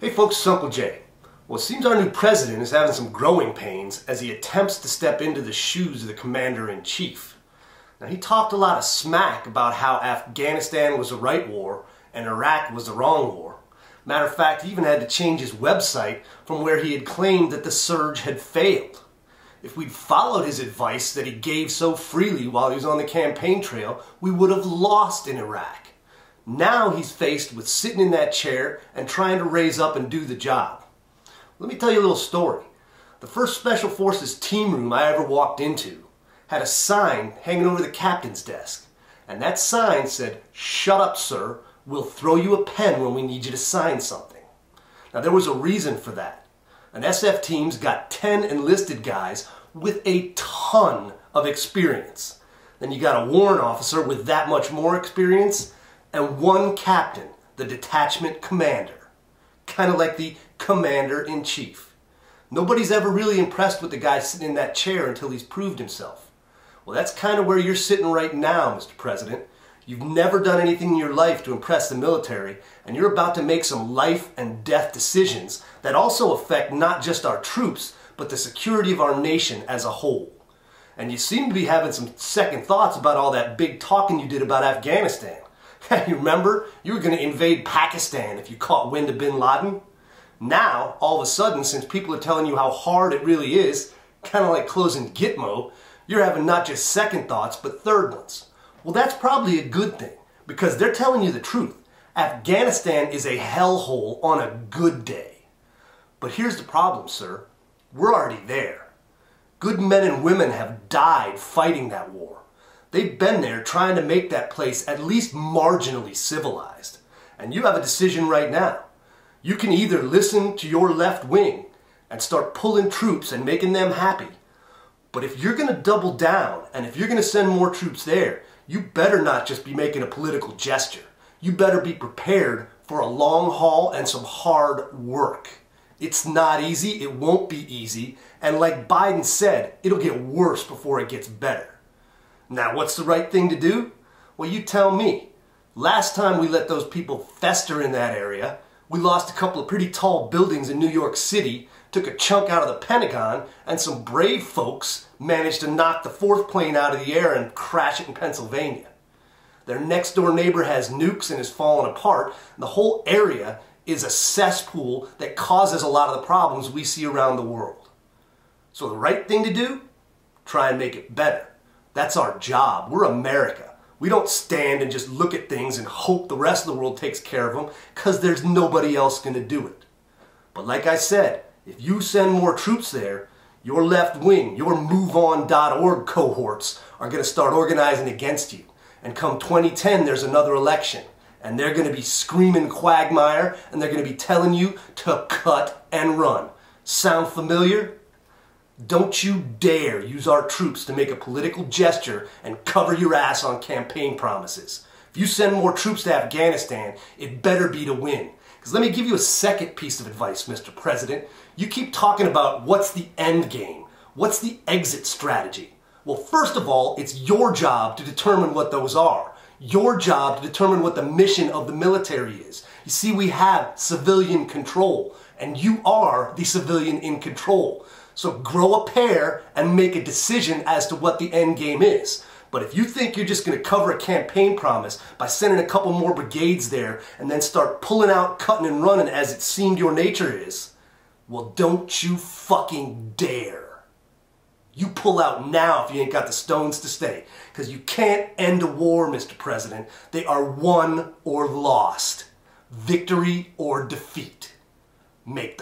Hey folks, it's Uncle Jay. Well, it seems our new president is having some growing pains as he attempts to step into the shoes of the commander-in-chief. Now, he talked a lot of smack about how Afghanistan was the right war and Iraq was the wrong war. Matter of fact, he even had to change his website from where he had claimed that the surge had failed. If we'd followed his advice that he gave so freely while he was on the campaign trail, we would have lost in Iraq. Now he's faced with sitting in that chair and trying to raise up and do the job. Let me tell you a little story. The first Special Forces team room I ever walked into had a sign hanging over the captain's desk. And that sign said, "Shut up, sir. We'll throw you a pen when we need you to sign something." Now there was a reason for that. An SF team's got 10 enlisted guys with a ton of experience. Then you got a warrant officer with that much more experience, and one captain, the detachment commander. Kind of like the commander-in-chief. Nobody's ever really impressed with the guy sitting in that chair until he's proved himself. Well, that's kind of where you're sitting right now, Mr. President. You've never done anything in your life to impress the military, and you're about to make some life and death decisions that also affect not just our troops, but the security of our nation as a whole. And you seem to be having some second thoughts about all that big talking you did about Afghanistan. You remember? You were going to invade Pakistan if you caught wind of bin Laden. Now, all of a sudden, since people are telling you how hard it really is, kind of like closing Gitmo, you're having not just second thoughts, but third ones. Well, that's probably a good thing, because they're telling you the truth. Afghanistan is a hellhole on a good day. But here's the problem, sir. We're already there. Good men and women have died fighting that war. They've been there trying to make that place at least marginally civilized. And you have a decision right now. You can either listen to your left wing and start pulling troops and making them happy. But if you're going to double down and if you're going to send more troops there, you better not just be making a political gesture. You better be prepared for a long haul and some hard work. It's not easy, it won't be easy, and like Biden said, it'll get worse before it gets better. Now, what's the right thing to do? Well, you tell me. Last time we let those people fester in that area, we lost a couple of pretty tall buildings in New York City, took a chunk out of the Pentagon, and some brave folks managed to knock the fourth plane out of the air and crash it in Pennsylvania. Their next door neighbor has nukes and is falling apart. The whole area is a cesspool that causes a lot of the problems we see around the world. So the right thing to do? Try and make it better. That's our job. We're America. We don't stand and just look at things and hope the rest of the world takes care of them, because there's nobody else going to do it. But like I said, if you send more troops there, your left wing, your MoveOn.org cohorts are going to start organizing against you. And come 2010, there's another election. And they're going to be screaming quagmire, and they're going to be telling you to cut and run. Sound familiar? Don't you dare use our troops to make a political gesture and cover your ass on campaign promises. If you send more troops to Afghanistan, it better be to win. Because let me give you a second piece of advice, Mr. President. You keep talking about what's the end game, what's the exit strategy. Well, first of all, it's your job to determine what those are. Your job to determine what the mission of the military is. You see, we have civilian control, and you are the civilian in control. So grow a pair and make a decision as to what the end game is. But if you think you're just going to cover a campaign promise by sending a couple more brigades there and then start pulling out, cutting and running as it seemed your nature is, well, don't you fucking dare. You pull out now if you ain't got the stones to stay. Because you can't end a war, Mr. President. They are won or lost. Victory or defeat. Make the